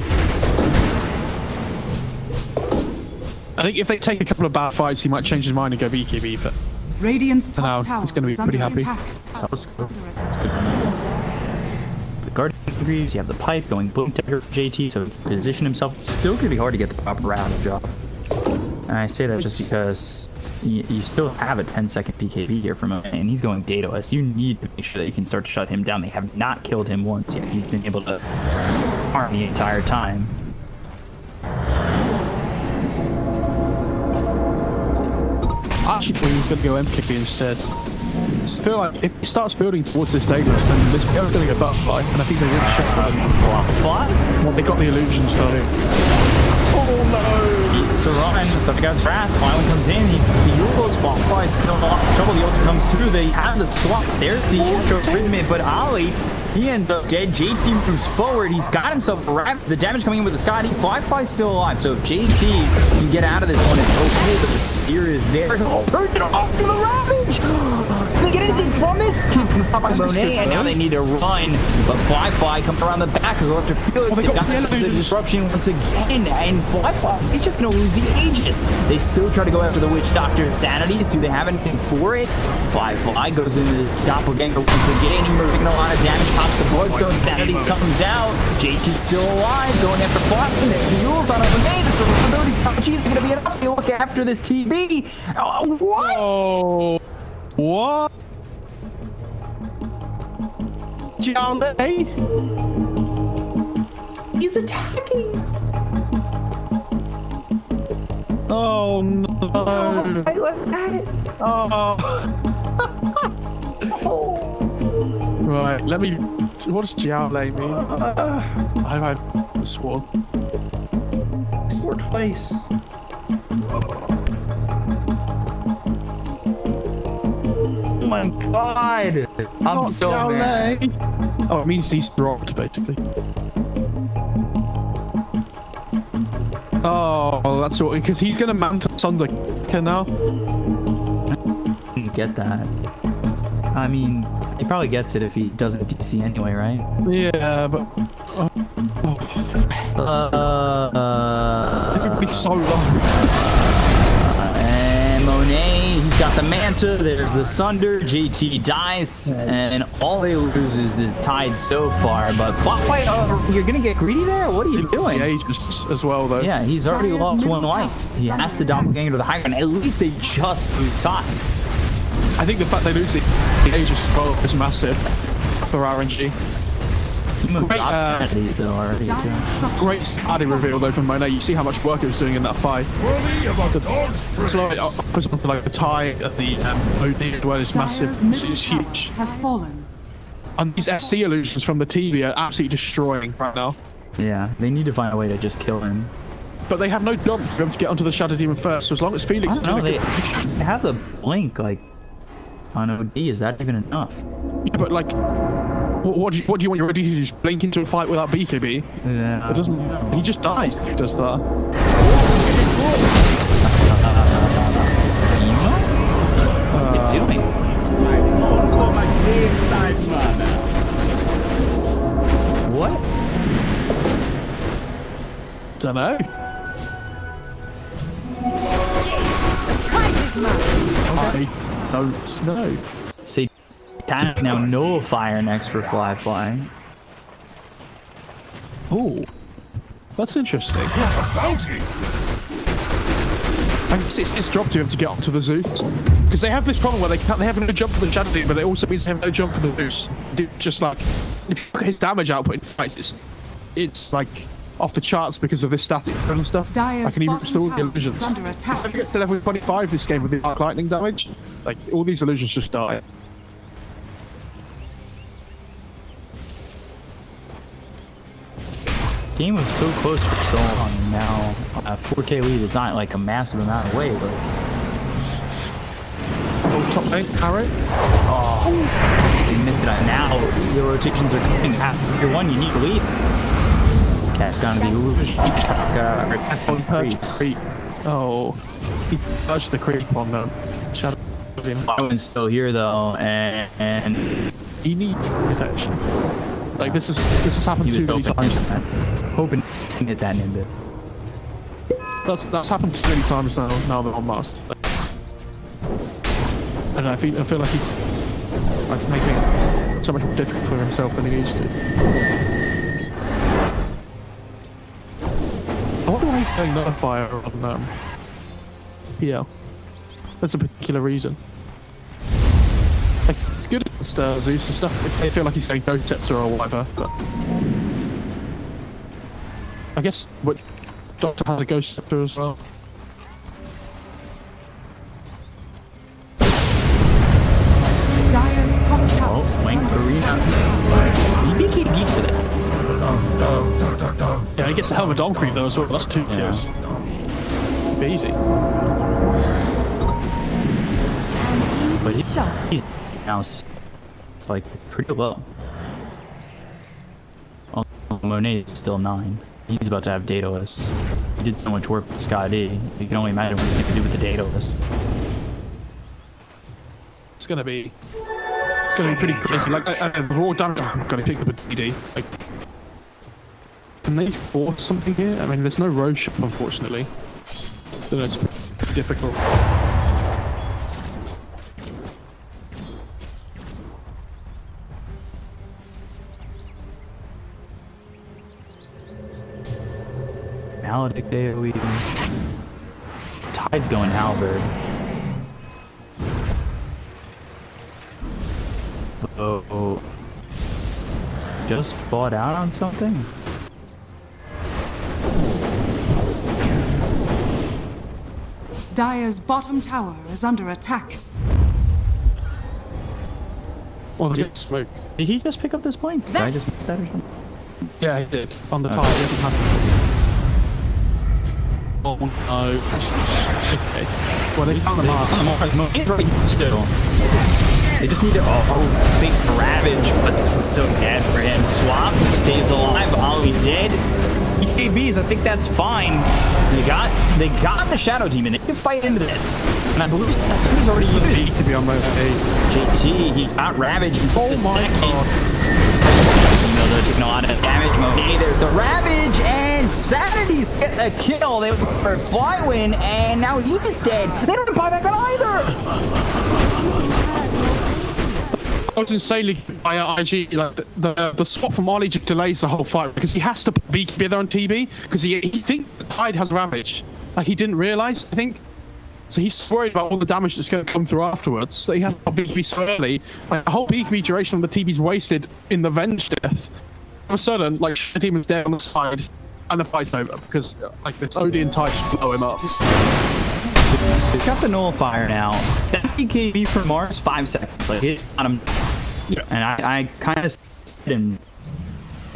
I think if they take a couple of bad fights, he might change his mind and go BKB. But Radiant's for now, top tower he's going to be is pretty under happy. attack. That was cool. The Guardian Greaves, you have the pipe going boom dagger for JT, so he can position himself. It's still gonna be hard to get the proper round job. And I say that just because you still have a 10-second PKB here from him, and he's going dataless. You need to make sure that you can start to shut him down. They have not killed him once yet. He's been able to farm the entire time. I actually thought he was going to go MKB instead. I feel like if he starts building towards this dataless, then this is going to get butterfly, and I think they really should have him. Well, they got the illusions though. Oh no! It's Saran, so they got Wrath. Finally comes in. He's Fuel's Butterfly is still in a lot of trouble. The ult comes through. They have the swap. There's the intro imprisonment, but Ali, he ends up dead. JT moves forward. He's got himself wrapped. The damage coming in with the Scotty. Firefly's still alive. So if JT can get out of this one, it's okay, but the spear is there. Oh, turn it off to the Ravage! Did they get anything from this? By Monet, and now they need to run. But Firefly comes around the back of after Felix. They got the disruption once again, and Firefly is just going to lose the Aegis. They still try to go after the Witch Doctor Sanities. Do they have anything for it? Firefly goes into this doppelganger once again. He's taking a lot of damage. Pops the Bloodstone. Sanities comes out. JT's still alive. Going after Boston. Fuels on a grenade. The survivability PUBG is going to be enough to look after this TB. What? Oh, what? Jiaole? He's attacking. Oh no! I left at it. Oh. Right, let me. What does Jiaole mean? I swore. Sword twice. Oh my god! I'm so mad. Oh, it means he's dropped, basically. Oh, that's what. Because he's gonna mount Sunder now. I didn't get that. I mean, he probably gets it if he doesn't DC anyway, right? Yeah, but. Everybody's so low. And Monet, he's got the Manta, there's the Sunder, JT dies, and all they lose is the Tide so far, but wait, you're gonna get greedy there? What are you doing? The Aegis as well, though. Yeah, he's already lost one life. He has to doppelganger to the high ground. At least they just lose Tide. I think the fact they lose the Aegis as well is massive for RNG. Great starting reveal though from Monet. You see how much work it was doing in that fight. Slowly puts onto like the tie at the OD as well is massive. It's huge. Has fallen. And these SC illusions from the TV are absolutely destroying right now. Yeah, they need to find a way to just kill him. But they have no jump to be able to get onto the Shadow Demon first. So as long as Felix is in a they have the blink like on OD. Is that even enough? Yeah, but like. What do you want your OD to just blink into a fight without BKB? Yeah. It doesn't. He just dies if he does that. What are you doing? What? Dunno. I don't know. See, now no fire next for Firefly. Oh, that's interesting. Bounty. I guess it's job to him to get onto the Zeus because they have this problem where they have no jump for the Shadow Demon, but it also means they have no jump for the Zeus. Just like if you look at his damage output in fights, it's like off the charts because of this static and stuff. I can even restore the illusions. Under attack. If it gets to level 25 this game with the arc lightning damage, like all these illusions just die. Game was so close for so long. Now a 4K lead is not like a massive amount away, but Oh, top lane, arrow. Oh, they missed it out. Now the rotations are coming. After one, you need to lead. Cast down to the Urush. Cast on creep. Oh, he touched the creep on them. Shadow. Owen's still here though, and he needs protection. Like this has happened too many times. Hoping to hit that Nimbus. That's happened too many times now. Now they're on Mars. And I feel like he's like making it so much more difficult for himself than he needs to. I wonder why he's going Nullifier on PL. There's a particular reason. Like, it's good at Zeus and stuff. If they feel like he's saying Ghost Scepter or whatever, but I guess what Doctor has a Ghost Scepter as well. Dire's top tower. Oh, Wang Arena. He became geek for that. Yeah, he gets a hell of a Dom creep though as well. That's 2 kills. Be easy. But he's now it's like pretty low. Oh, Monet is still 9. He's about to have Daedalus. He did so much work with Scott D. You can only imagine what he's going to do with the Daedalus. It's gonna be pretty crazy. Like raw damage. I'm gonna pick up a DD. Like, can they force something here? I mean, there's no Roche, unfortunately. So it's pretty difficult. Maledict AoE. Tide's going Halberd. Oh, just bought out on something? Dire's bottom tower is under attack. Well, did smoke. Did he just pick up this point? Did I just miss that or something? Yeah, he did. On the tide. He hasn't had. Oh no. Okay. Well, they found the mark. Still. They just need to face the Ravage, but this is so bad for him. Swap stays alive. Ollie did. EKBs, I think that's fine. They got the Shadow Demon. They can fight into this. And I believe somebody's already used to be on mode 8. JT, he's got Ravage in oh my god. You know they're taking a lot of damage. Monet, there's the Ravage, and Sanity's get a kill. They went for a fly win, and now he's dead. They don't have buy back on either. I was insanely by IG. Like the swap from Ollie just delays the whole fight because he has to be there on TB because he thinks the Tide has Ravage. Like he didn't realize, I think. So he's worried about all the damage that's going to come through afterwards. So he has a BKB so early. Like the whole BKB duration of the TB's wasted in the Venge death. All of a sudden, like the demon's dead on the side, and the fight's over because like this OD and Tide just blow him up. He's got the Nullifier now. That BKB for Mars, 5 seconds. Like hit on him. Yeah. And I kind of said him.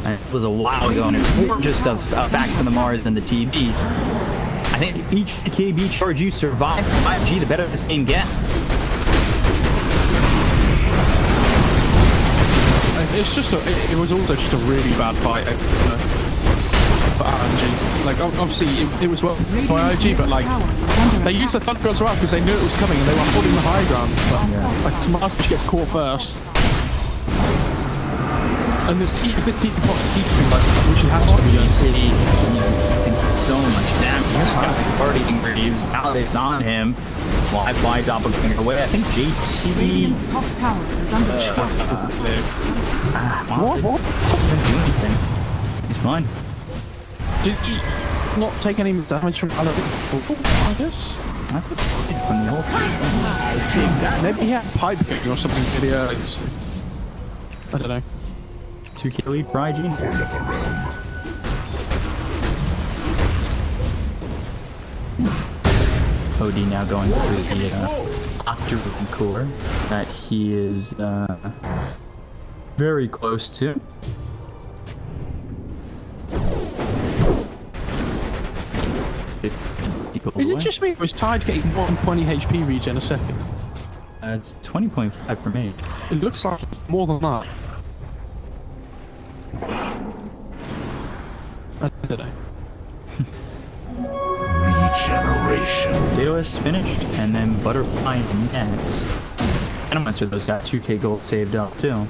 It was a while ago, and it's more just a fact from the Mars than the TB. I think each BKB charge you survive 5G, the better this game gets. It's just it was also just a really bad fight for RNG. Like obviously it was well for RNG, but like they used the Thunder as well because they knew it was coming and they were holding the high ground. So, like Smash gets caught first. And this team box teaching like which it has to be done. City, so much damage. He's got already used Alex on him. Well, I fly Doppelganger away. I think JT. Radiant's top tower is under attack. What? Doesn't do anything. He's fine. Did he not take any damage from Alex? I guess. I thought he did from the whole thing. Maybe he had pipe game or something really early. I don't know. 2k lead for IG. OD now going through the Octarine core that he is very close to. Is it just me or is Tide getting 120 HP regen a second? It's 20.5 for me. It looks like more than that. I don't know. Regeneration. Daedalus finished, and then Butterfly next. Animator those got 2k gold saved up too.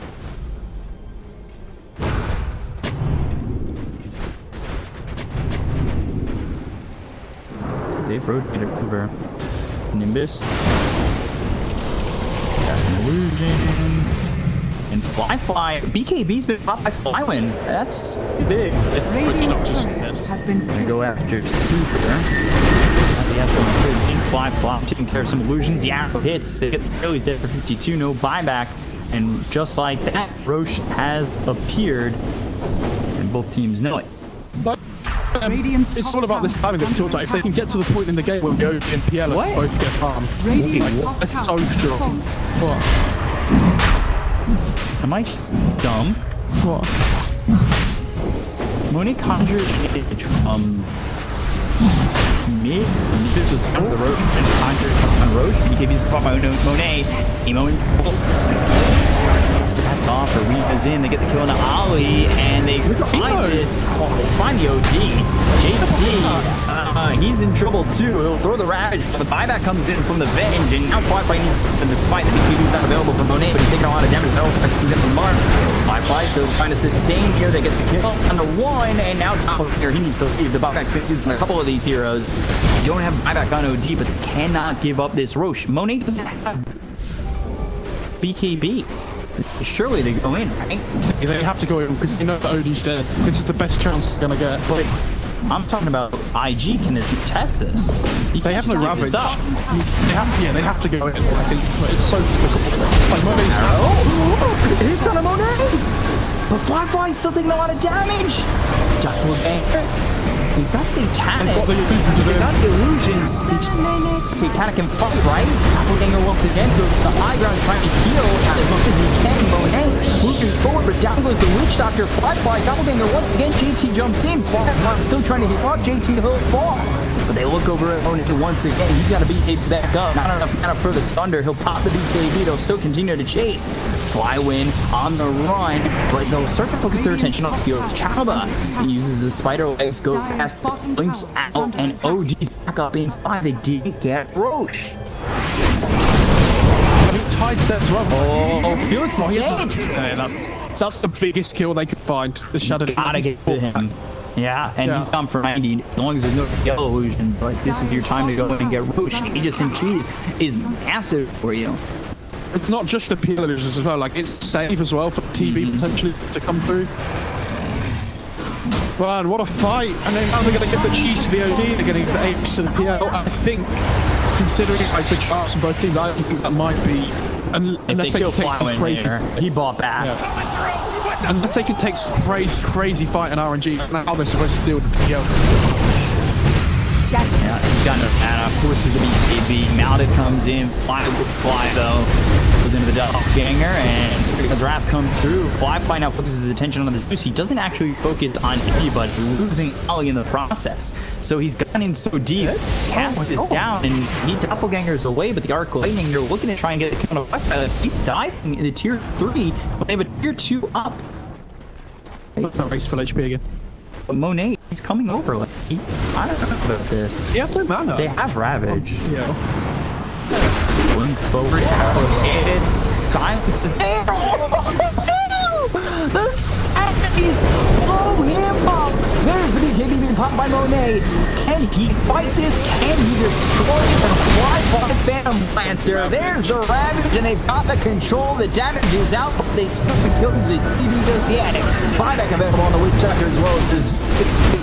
They've rotated over. Nimbus. That's an illusion. And Fly. BKB's been popped by Flywin. That's big. Radiant's turret has been Gonna killed. go after Super. Fly taking care of some illusions. The arrow hits. They get the kill. He's there for 52. No buyback. And just like that, Roche has appeared. And both teams know it. But it's all about this timing that we talked about. If they can get to the point in the game where we go in PL What? and both get farmed. Radiant's top That's so tower strong. What? Am I just dumb? What? Monet conjured image from mid. This was kind of the Roche and conjured on Roche. BKB's caught by Monet. Emo and that's off. Arena's in. They get the kill on the Ollie, and they find this. They find the OD. JT, he's in trouble too. He'll throw the Ravage. The buyback comes in from the Venge, and now Firefly needs in the fight. The BKB's not available for Monet, but he's taking a lot of damage. No, he's in the mark. Firefly still trying to sustain here. They get the kill on the one, and now top of here. He needs to leave. The buyback's been used on a couple of these heroes. They don't have buyback on OD, but they cannot give up this Roche. Monet doesn't have BKB. Surely they go in, right? Yeah, they have to go in because they know that OD's dead. This is the best chance they're gonna get. But I'm talking about IG can test this. They have no Ravage. Ravage. They have to go in. I think, but it's so difficult. Like Monet's Hits on a Monet! But Firefly's still taking a lot of damage! Doppelganger. He's got Satanic. He's got the illusions. Satanic can fight, right? Doppelganger once again goes to the high ground trying to heal as much as he can. Monet moving forward, but down goes the Witch Doctor. Firefly, Doppelganger once again. JT jumps in. Firefly still trying to hit up. JT will fall. But they look over at Monet once again. He's got to BKB back up. Not enough mana for the Thunder. He'll pop the BKB. They'll still continue to chase. Flywin on the run, but they'll start to focus their attention on Fields. Chaba. He uses the spider legs, go past, links out, and OG's back up in 5. They didn't get Roche. I mean, tied steps well. Oh, Felix is dead. That's the biggest kill they could find. The Shadow. Gotta get to him. Yeah, and he's gone for 90. As long as there's no yellow illusion, like this is your time to go and get Roche. Aegis and Cheese is massive for you. It's not just the PL illusions as well. Like it's safe as well for the TV potentially to come through. Man, what a fight! And then now they're going to give the cheese to the OD. They're getting the Aegis to the PL. I think, considering like the charts on both teams, I don't think that might be. If they kill Flywin here, he bought back. Yeah. Unless they can take some crazy fight in RNG, how they're supposed to deal with the PL. Yeah, he's got no mana. Of course, he's a BKB. Maldic comes in. Fly though. Goes into the doppelganger, and as Wrath comes through, Fly now focuses his attention on this Zeus. He doesn't actually focus on anybody, losing Ollie in the process. So he's gone in so deep. Cast is down, and he doppelgangers away, but the Arc Lightning, you're looking to try and get it kind of he's diving in the tier 3, but they have a tier 2 up. That race full HP again. But Monet, he's coming over. Like, I don't know about this. He has no mana. They have Ravage. Yeah. Going forward, it's silence is there. The Saturdays blow him up. There's the BKB being popped by Monet. Can he fight this? Can he destroy the Fly Phantom Lancer? There's the Ravage, and they've got the control. The damage is out, but they still can kill the TV just yet. Buyback available on the Witch Doctor as well as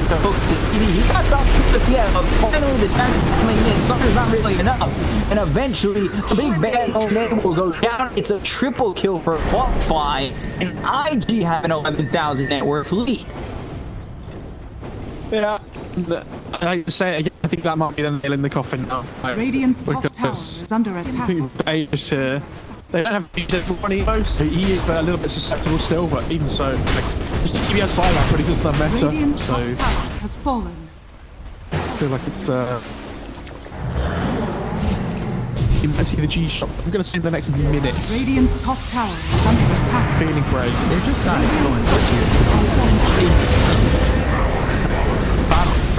the hook to TV. He's not done just yet, but finally the damage is coming in. Summer's not really enough. And eventually, the big bad Monet will go down. It's a triple kill for Fly, and IG have an 11,000 net worth lead. Yeah. I say again, I think that might be the nail in the coffin now. Radiant's top tower is under attack. I think Aegis here. They don't have to use everyone Evo, so he is a little bit susceptible still, but even so, like, just TV has buyback, but he doesn't have meta, Radiant's so top tower has fallen. I feel like it's You might see the G shot. I'm going to see in the next minutes. Radiant's top tower is under attack. Feeling great. They're just not going here.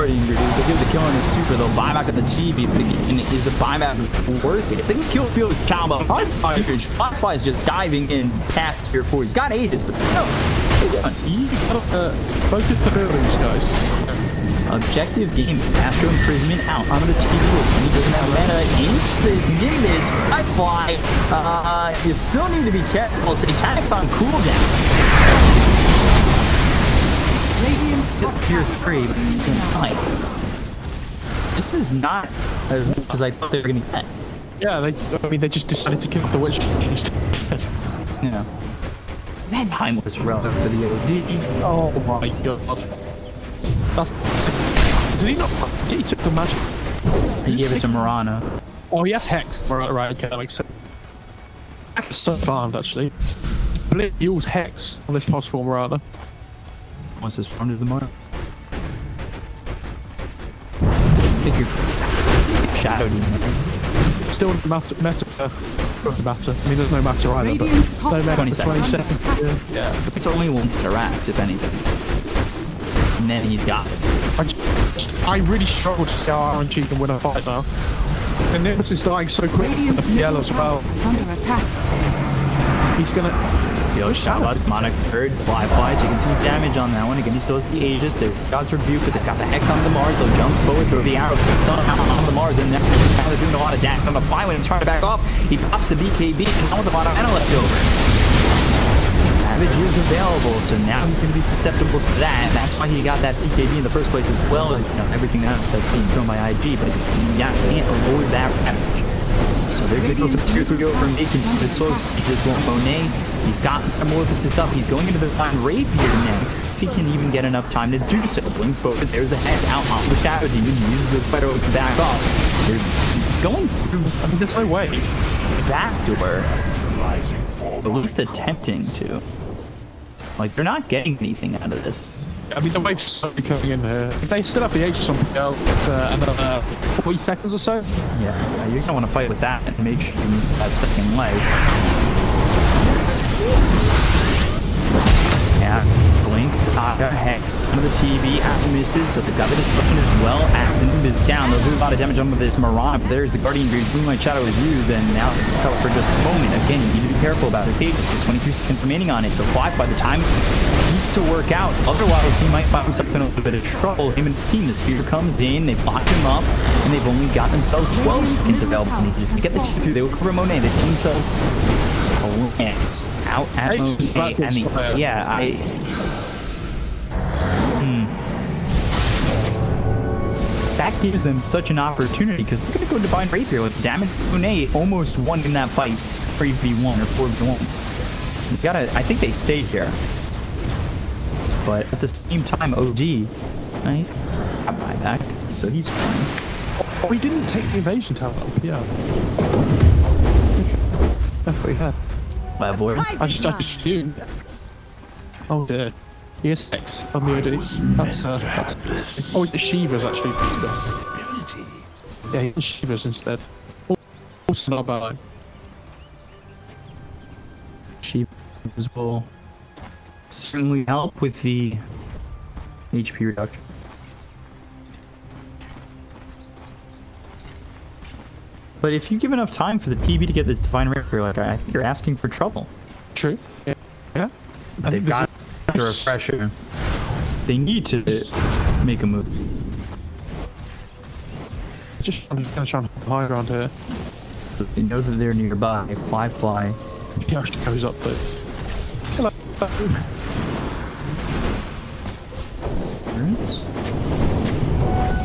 They give the kill on the super, they'll buy back at the TV, but again, is the buyback worth it? If they can kill Field with combo, Firefly is just diving in past tier 4. He's got Aegis, but still. You gotta focus the buildings, guys. Objective game, Astro Imprisonment out onto the TV with doesn't have mana into this Nimbus. Firefly, you still need to be careful. Satanic's on cooldown. Radiant's top Tier tower 3, but it's still like, this is not as much as I thought they were going to get. Yeah, they just decided to kill off the witch. You know, timeless relic for the OD. Oh my god. That's. Did he not? Did he took the magic? He gave it to Mirana. Oh, yes, Hex. Right, okay, that makes sense. Hex is so farmed, actually. Blitz use Hex on this pass for Mirana. What's this farm to the Mirana? Take your Shadow Demon. Still matter. I mean, there's no matter either. Radiant's But top no matter 20 for 20 seconds. seconds. Yeah. It's only one interact, if anything. And then he's got it. I really struggle to see how RNG can win a fight now. And Nimbus is dying so quick with Radiant's the PL middle as well. tower is under attack. He's gonna. Yo, shout out Demonic Third, Fly, taking some damage on that one. Again, he still has the Aegis. They've God's Rebuke, but they've got the Hex on the Mars. They'll jump forward, throw the arrow, stun on the Mars, and now they're doing a lot of damage on the Fly when he's trying to back off. He pops the BKB, and now with a lot of mana left over. Savage is available, so now he's going to be susceptible to that. That's why he got that BKB in the first place, as well as everything else that's being thrown by IG, but he can't avoid that damage. So they're going to go for the tier 3 over making the source. He just won't Monet. He's got Metamorphosis up. He's going into the Divine Rapier next. If he can even get enough time to do so. Blink forward. There's the Hex out on the Shadow Demon. Uses the Federals to back off. They're going through. I mean, there's no way. Back door. At least attempting to. Like, they're not getting anything out of this. I mean, the wave's slowly coming in here. If they still have the Aegis on PL another 40 seconds or so. Yeah, you're going to want to fight with that and make sure you move that second leg. Yeah, Blink, Hex, under the TV, after misses, so they've got the destruction as well. After Nimbus down, they'll do a lot of damage on this Mirana, but there's the Guardian Greaves, Moonlight Shadow is used, and now it's covered for just a moment. Again, you need to be careful about his Aegis. There's 23 seconds remaining on it, so Clive, by the time it needs to work out, otherwise he might find himself in a little bit of trouble. Him and his team, the Sphere comes in, they block him up, and they've only got themselves 12 seconds available. Just to get the T3, they will cover Monet, they put themselves Lance out at Monet. I mean, yeah, that gives them such an opportunity because they're going to go Divine Rapier with damage. Monet almost won in that fight, 3v1 or 4v1. You gotta, I think they stayed here. But at the same time, OG, he's got buyback, so he's fine. Oh, he didn't take the invasion tower. Yeah. That's what he had. By avoid. I just assumed. Oh dear. He is Hex on the OD. That's oh, it's the Shivas actually. Yeah, he's Shivas instead. Also not bad. Shivas will certainly help with the HP reduction. But if you give enough time for the PB to get this Divine Rapier, like I think you're asking for trouble. True. Yeah. They've got a refresher. They need to make a move. I'm just gonna try and hold the high ground here. They know that they're nearby. Fly. Yeah, it goes up though. Hello.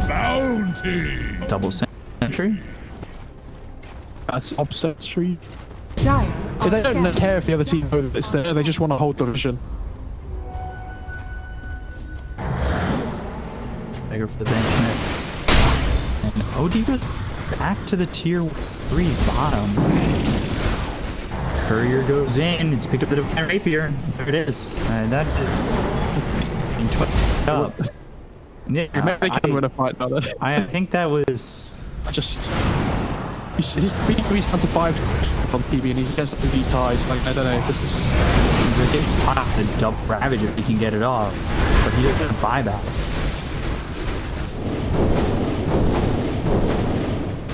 Bounty! Double sentry. That's obsessory. Dire They don't care if the other team know that it's there. They just want to hold the vision. Bigger for the bench net. And OD goes back to the tier 3 bottom. Courier goes in. It's picked up the Divine Rapier. There it is. That is being twitched up. Yeah, They can win a fight, though. I think that was just. His BQB's down to 5 on TV, and he's against the V ties. Like, I don't know. This is. It's tough to double Ravage if he can get it off, but he doesn't have buyback.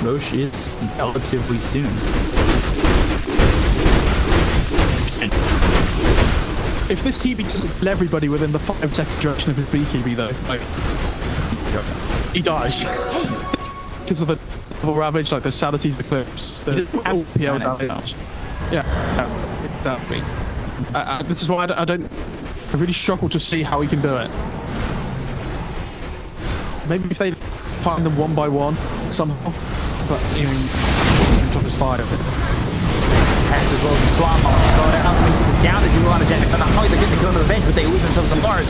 Roche is relatively soon. If this TB doesn't kill everybody within the 5-second duration of his BKB, though, like, he dies. Because of the double ravage, like the sanity's eclipse, the PL damage. Yeah, exactly. This is why I really struggle to see how he can do it. Maybe if they find them one by one somehow, but you know, top is 5. As well as the swamp is down to do a lot of damage. Not only they're getting the kill on the revenge, but they lose themselves to Mars.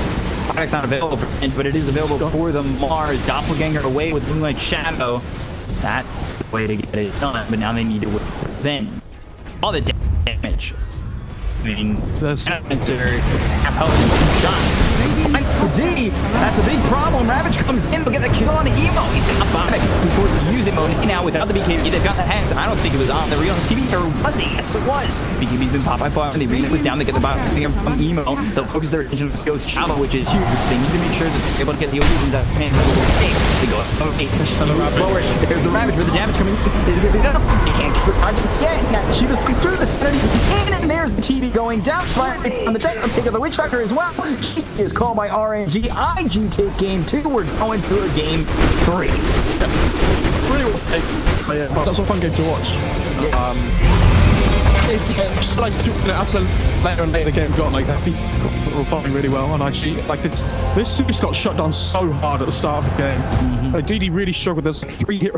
Product's not available for revenge, but it is available for the Mars. Doppelganger away with Moonlight Shadow. That's the way to get it done, but now they need to wait for revenge. All the damage. I mean, there's elements are tap health and shots. Fight for D. That's a big problem. Ravage comes in, will get the kill on the emo. He's got Bionic before the using mode. Now without the BKB, they've got the Hex. I don't think it was on the real TV, or was it? Yes, it was. BKB's been popped by far, and the arena was down to get the Bionic from emo. They'll focus their attention on Ghost Shallow, which is huge. They need to make sure that they're able to get the illusions out of hands. They go forward. There's the Ravage with the damage coming. Is it enough? They can't keep it hard to set. Now she just through the center. And there's the TV going down. On the deck, I'll take out the Witch Doctor as well. She is called by RNG. IG take game 2. We're going to a game 3. Really well played. But yeah, that's a fun game to watch. It's like as the later and later the game got, like that feat were fighting really well, and actually like this just got shut down so hard at the start of the game. Like DD really struggled. There's like 3 hit